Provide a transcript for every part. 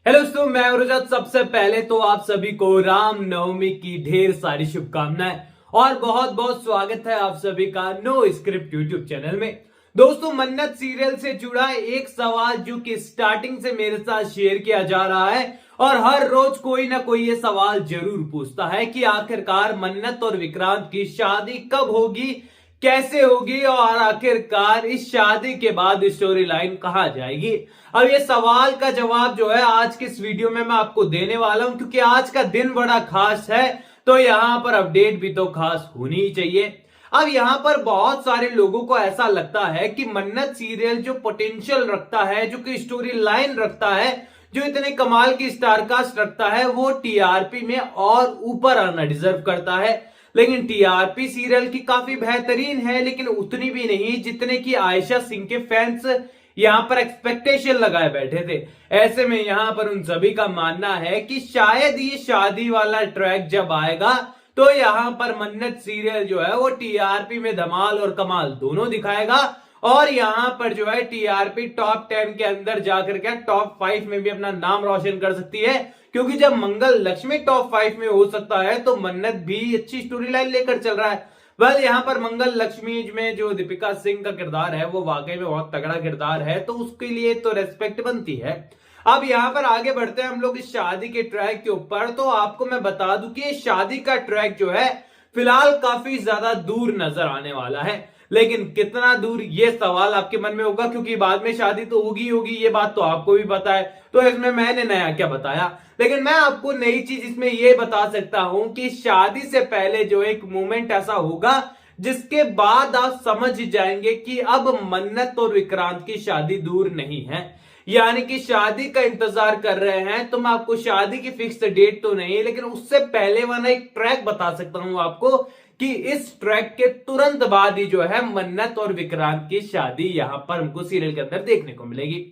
Hello दोस्तों, मैं रजत। सबसे पहले तो आप सभी को राम नवमी की ढेर सारी शुभकामनाएं और बहुत बहुत स्वागत है आप सभी का नो स्क्रिप्ट यूट्यूब चैनल में। दोस्तों, मन्नत सीरियल से जुड़ा एक सवाल जो कि स्टार्टिंग से मेरे साथ शेयर किया जा रहा है और हर रोज कोई ना कोई ये सवाल जरूर पूछता है कि आखिरकार मन्नत और विक्रांत की शादी कब होगी, कैसे होगी और आखिरकार इस शादी के बाद स्टोरी लाइन कहां जाएगी। अब ये सवाल का जवाब जो है आज के इस वीडियो में मैं आपको देने वाला हूं, क्योंकि आज का दिन बड़ा खास है तो यहां पर अपडेट भी तो खास होनी ही चाहिए। अब यहां पर बहुत सारे लोगों को ऐसा लगता है कि मन्नत सीरियल जो पोटेंशियल रखता है, जो कि स्टोरी लाइन रखता है, जो इतने कमाल की स्टारकास्ट रखता है, वो टीआरपी में और ऊपर आना डिजर्व करता है। लेकिन टीआरपी सीरियल की काफी बेहतरीन है, लेकिन उतनी भी नहीं जितने की आयशा सिंह के फैंस यहां पर एक्सपेक्टेशन लगाए बैठे थे। ऐसे में यहां पर उन सभी का मानना है कि शायद ये शादी वाला ट्रैक जब आएगा तो यहां पर मन्नत सीरियल जो है वो टीआरपी में धमाल और कमाल दोनों दिखाएगा और यहां पर जो है टीआरपी टॉप 10 के अंदर जाकर के टॉप 5 में भी अपना नाम रोशन कर सकती है। क्योंकि जब मंगल लक्ष्मी टॉप 5 में हो सकता है तो मन्नत भी अच्छी स्टोरी लाइन लेकर चल रहा है। यहाँ पर मंगल लक्ष्मी में जो दीपिका सिंह का किरदार है वो वाकई में बहुत तगड़ा किरदार है, तो उसके लिए तो रेस्पेक्ट बनती है। अब यहाँ पर आगे बढ़ते हैं हम लोग इस शादी के ट्रैक के ऊपर। तो आपको मैं बता दूं कि ये शादी का ट्रैक जो है फिलहाल काफी ज्यादा दूर नजर आने वाला है, लेकिन कितना दूर ये सवाल आपके मन में होगा, क्योंकि बाद में शादी तो होगी होगी, ये बात तो आपको भी पता है, तो इसमें मैंने नया क्या बताया। लेकिन मैं आपको नई चीज इसमें ये बता सकता हूं कि शादी से पहले जो एक मोमेंट ऐसा होगा जिसके बाद आप समझ जाएंगे कि अब मन्नत और विक्रांत की शादी दूर नहीं है, यानी कि शादी का इंतजार कर रहे हैं। तो मैं आपको शादी की फिक्स डेट तो नहीं, लेकिन उससे पहले वाला एक ट्रैक बता सकता हूं आपको कि इस ट्रैक के तुरंत बाद ही जो है मन्नत और विक्रांत की शादी यहां पर हमको सीरियल के अंदर देखने को मिलेगी।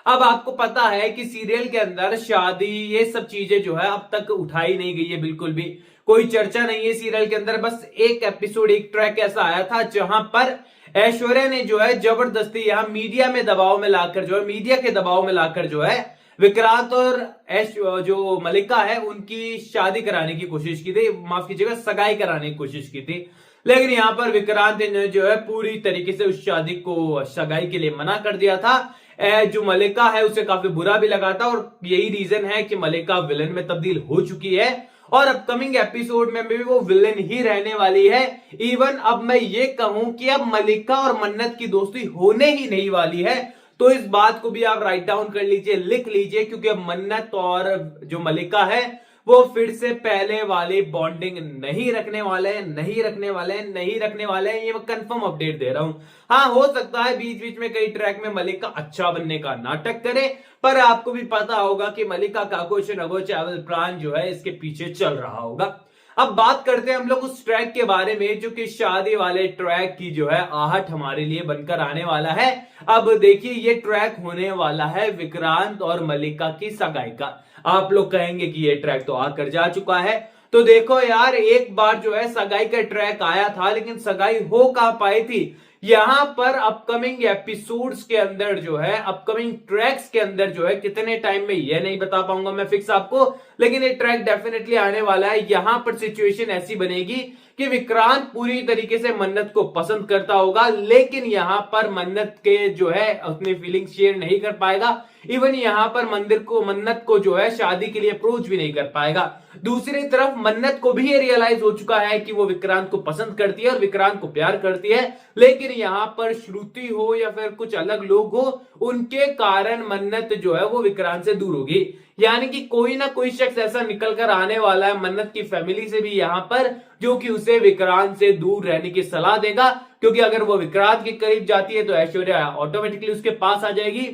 अब आपको पता है कि सीरियल के अंदर शादी ये सब चीजें जो है अब तक उठाई नहीं गई है, बिल्कुल भी कोई चर्चा नहीं है सीरियल के अंदर। बस एक एपिसोड, एक ट्रैक ऐसा आया था जहां पर ऐश्वर्या ने जो है जबरदस्ती यहां मीडिया में दबाव में लाकर जो है, मीडिया के दबाव में लाकर जो है विक्रांत और जो मलिका है उनकी शादी कराने की कोशिश की थी, माफ कीजिएगा सगाई कराने की कोशिश की थी। लेकिन यहां पर विक्रांत ने जो है पूरी तरीके से उस शादी को सगाई के लिए मना कर दिया था। जो मलिका है उसे काफी बुरा भी लगा था और यही रीजन है कि मलिका विलन में तब्दील हो चुकी है और अपकमिंग एपिसोड में भी वो विलन ही रहने वाली है। इवन अब मैं ये कहूं कि अब मलिका और मन्नत की दोस्ती होने ही नहीं वाली है, तो इस बात को भी आप राइट डाउन कर लीजिए, लिख लीजिए, क्योंकि अब मन्नत और जो मलिका है वो फिर से पहले वाली बॉन्डिंग नहीं रखने वाले हैं, नहीं रखने वाले हैं, नहीं रखने वाले हैं। ये मैं कंफर्म अपडेट दे रहा हूं। हाँ, हो सकता है बीच बीच में कई ट्रैक में मलिका अच्छा बनने का नाटक करे, पर आपको भी पता होगा कि मलिका का कुछ न कुछ प्लान जो है इसके पीछे चल रहा होगा। अब बात करते हैं हम लोग उस ट्रैक के बारे में जो कि शादी वाले ट्रैक की जो है आहट हमारे लिए बनकर आने वाला है। अब देखिए, ये ट्रैक होने वाला है विक्रांत और मलिका की सगाई का। आप लोग कहेंगे कि ये ट्रैक तो आकर जा चुका है, तो देखो यार, एक बार जो है सगाई का ट्रैक आया था, लेकिन सगाई हो कहां पाई थी। यहां पर अपकमिंग एपिसोड्स के अंदर जो है, अपकमिंग ट्रैक्स के अंदर जो है, कितने टाइम में ये नहीं बता पाऊंगा मैं फिक्स आपको, लेकिन ये ट्रैक डेफिनेटली आने वाला है। यहां पर सिचुएशन ऐसी बनेगी कि विक्रांत पूरी तरीके से मन्नत को पसंद करता होगा, लेकिन यहां पर मन्नत के जो है अपनी फीलिंग शेयर नहीं कर पाएगा। इवन यहां पर मन्नत को जो है शादी के लिए अप्रोच भी नहीं कर पाएगा। दूसरी तरफ मन्नत को भी ये रियलाइज हो चुका है कि वो विक्रांत को पसंद करती है और विक्रांत को प्यार करती है, लेकिन यहां पर श्रुति हो या फिर कुछ अलग लोग हो, उनके कारण मन्नत जो है वो विक्रांत से दूर होगी। यानी कि कोई ना कोई शख्स ऐसा निकल कर आने वाला है मन्नत की फैमिली से भी यहां पर, जो कि उसे विक्रांत से दूर रहने की सलाह देगा, क्योंकि अगर वो विक्रांत के करीब जाती है तो ऐश्वर्या ऑटोमेटिकली उसके पास आ जाएगी।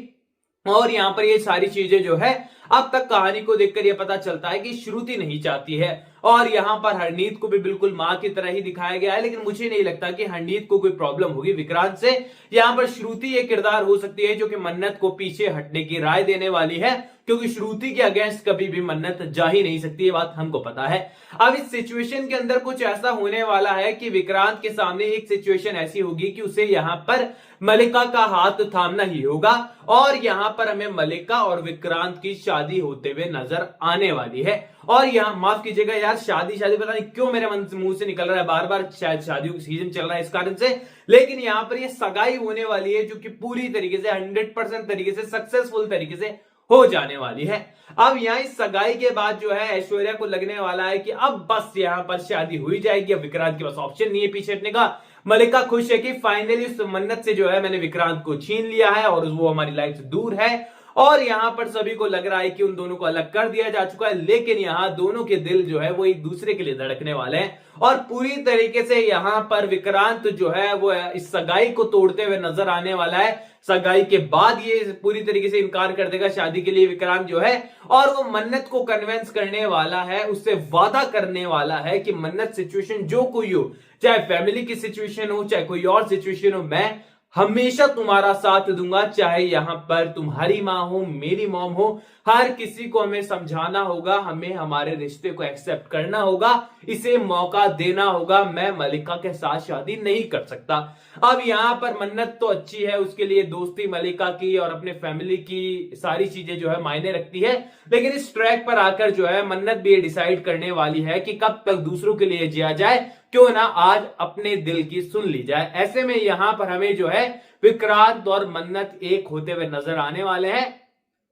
और यहां पर ये सारी चीजें जो है, अब तक कहानी को देखकर यह पता चलता है कि श्रुति नहीं चाहती है, और यहां पर हरनीत को भी बिल्कुल मां की तरह ही दिखाया गया है। लेकिन मुझे नहीं लगता कि हरनीत को कोई प्रॉब्लम होगी विक्रांत से। यहां पर श्रुति ये किरदार हो सकती है जो कि मन्नत को पीछे हटने की राय देने वाली है, क्योंकि श्रुति के अगेंस्ट कभी भी मन्नत जा ही नहीं सकती, ये बात हमको पता है। अब इस सिचुएशन के अंदर कुछ ऐसा होने वाला है कि विक्रांत के सामने एक सिचुएशन ऐसी होगी कि उसे यहां पर मल्लिका का हाथ थामना ही होगा और यहां पर हमें मल्लिका और विक्रांत की शादी होते हुए नजर आने वाली है। और यहां माफ कीजिएगा यार, शादी पता नहीं क्यों मेरे मुंह से निकल रहा है बार बार, शायद शादियों का सीजन चल रहा है इस कारण से, लेकिन यहां पर ये सगाई होने वाली है जो कि पूरी तरीके से 100% तरीके से सक्सेसफुल तरीके से हो जाने वाली है। अब यहाँ इस सगाई के बाद जो है ऐश्वर्या को लगने वाला है कि अब बस यहाँ पर शादी हुई जाएगी, अब विक्रांत के पास ऑप्शन नहीं है पीछे हटने का। मल्लिका खुश है कि फाइनली उस मन्नत से जो है मैंने विक्रांत को छीन लिया है और वो हमारी लाइफ से दूर है। और यहां पर सभी को लग रहा है कि उन दोनों को अलग कर दिया जा चुका है, लेकिन यहां दोनों के दिल जो है वो एक दूसरे के लिए धड़कने वाले हैं और पूरी तरीके से यहां पर विक्रांत जो है वो इस सगाई को तोड़ते हुए नजर आने वाला है। सगाई के बाद ये पूरी तरीके से इनकार कर देगा शादी के लिए विक्रांत जो है, और वो मन्नत को कन्विंस करने वाला है, उससे वादा करने वाला है कि मन्नत सिचुएशन जो कोई हो, चाहे फैमिली की सिचुएशन हो चाहे कोई और सिचुएशन हो, मैं हमेशा तुम्हारा साथ दूंगा। चाहे यहां पर तुम्हारी माँ हो, मेरी मॉम हो, हर किसी को हमें समझाना होगा, हमें हमारे रिश्ते को एक्सेप्ट करना होगा, इसे मौका देना होगा। मैं मल्लिका के साथ शादी नहीं कर सकता। अब यहां पर मन्नत तो अच्छी है, उसके लिए दोस्ती मल्लिका की और अपने फैमिली की सारी चीजें जो है मायने रखती है, लेकिन इस ट्रैक पर आकर जो है मन्नत भी ये डिसाइड करने वाली है कि कब तक दूसरों के लिए जिया जाए, क्यों ना आज अपने दिल की सुन ली जाए। ऐसे में यहां पर हमें जो है विक्रांत और मन्नत एक होते हुए नजर आने वाले हैं।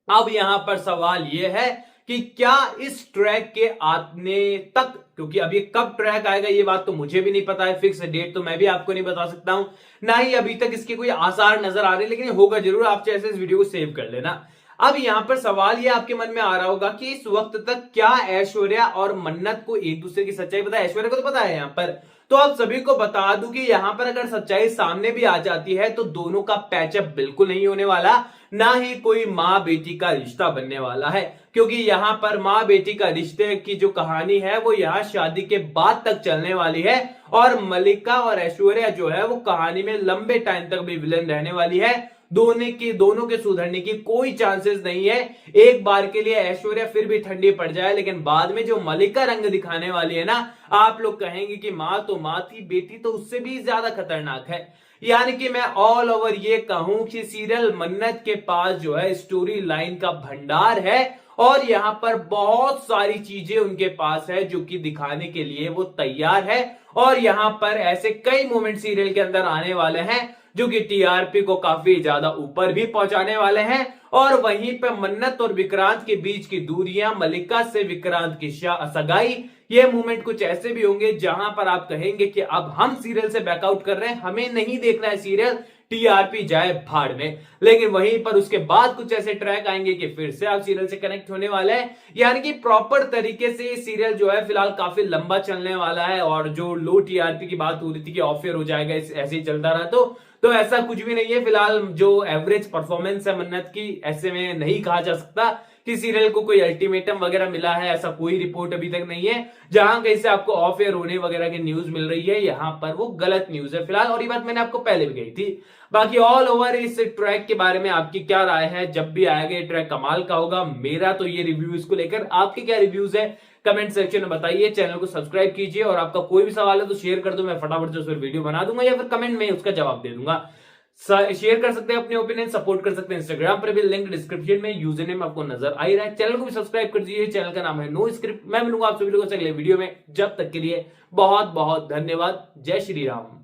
अब यहां पर सवाल यह है कि क्या इस ट्रैक के आने तक, क्योंकि अब ये कब ट्रैक आएगा ये बात तो मुझे भी नहीं पता है, फिक्स डेट तो मैं भी आपको नहीं बता सकता हूं, ना ही अभी तक इसके कोई आसार नजर आ रहे, लेकिन होगा जरूर। आप जैसे इस वीडियो को सेव कर लेना। अब यहां पर सवाल ये आपके मन में आ रहा होगा कि इस वक्त तक क्या ऐश्वर्या और मन्नत को एक दूसरे की सच्चाई पता है? ऐश्वर्या को तो पता है यहां पर, तो आप सभी को बता दूं कि यहां पर अगर सच्चाई सामने भी आ जाती है तो दोनों का पैचअप बिल्कुल नहीं होने वाला, ना ही कोई माँ बेटी का रिश्ता बनने वाला है, क्योंकि यहां पर माँ बेटी का रिश्ते की जो कहानी है वो यहां शादी के बाद तक चलने वाली है और मल्लिका और ऐश्वर्या जो है वो कहानी में लंबे टाइम तक भी विलन रहने वाली है। दोनों के सुधरने की कोई चांसेस नहीं है। एक बार के लिए ऐश्वर्या फिर भी ठंडी पड़ जाए, लेकिन बाद में जो मल्लिका रंग दिखाने वाली है ना, आप लोग कहेंगे कि मां तो मां थी, बेटी तो उससे भी ज्यादा खतरनाक है। यानी कि मैं ऑल ओवर ये कहूं कि सीरियल मन्नत के पास जो है स्टोरी लाइन का भंडार है और यहां पर बहुत सारी चीजें उनके पास है जो कि दिखाने के लिए वो तैयार है। और यहां पर ऐसे कई मोमेंट सीरियल के अंदर आने वाले हैं जो कि टीआरपी को काफी ज्यादा ऊपर भी पहुंचाने वाले हैं। और वहीं पे मन्नत और विक्रांत के बीच की दूरियां, मल्लिका से विक्रांत की सगाई, ये मूवमेंट कुछ ऐसे भी होंगे जहां पर आप कहेंगे कि अब हम सीरियल से बैकआउट कर रहे हैं, हमें नहीं देखना है सीरियल, टीआरपी जाए भाड़ में। लेकिन वहीं पर उसके बाद कुछ ऐसे ट्रैक आएंगे कि फिर से आप सीरियल से कनेक्ट होने वाले हैं। यानी कि प्रॉपर तरीके से ये सीरियल जो है फिलहाल काफी लंबा चलने वाला है। और जो लो टीआरपी की बात हो रही थी कि ऑफ एयर हो जाएगा ऐसे ही चलता रहा, तो ऐसा कुछ भी नहीं है। फिलहाल जो एवरेज परफॉर्मेंस है मन्नत की, ऐसे में नहीं कहा जा सकता कि सीरियल को कोई अल्टीमेटम वगैरह मिला है, ऐसा कोई रिपोर्ट अभी तक नहीं है। जहां कहीं से आपको ऑफ एयर होने वगैरह की न्यूज मिल रही है, यहां पर वो गलत न्यूज है फिलहाल, और ये बात मैंने आपको पहले भी कही थी। बाकी ऑल ओवर इस ट्रैक के बारे में आपकी क्या राय है? जब भी आएगा ये ट्रैक कमाल का होगा। मेरा तो ये रिव्यू इसको लेकर, आपके क्या रिव्यूज है कमेंट सेक्शन में बताइए। चैनल को सब्सक्राइब कीजिए और आपका कोई भी सवाल है तो शेयर कर दो, मैं फटाफट से उस पर वीडियो बना दूंगा या फिर कमेंट में उसका जवाब दे दूंगा। शेयर कर सकते हैं अपने ओपिनियन, सपोर्ट कर सकते हैं इंस्टाग्राम पर भी, लिंक डिस्क्रिप्शन में, यूजर नेम आपको नजर आ ही रहा है। चैनल को भी सब्सक्राइब कर दीजिए, चैनल का नाम है नो स्क्रिप्ट। मैं मिलूंगा आप सभी लोगों से अगले वीडियो में, जब तक के लिए बहुत बहुत धन्यवाद। जय श्री राम।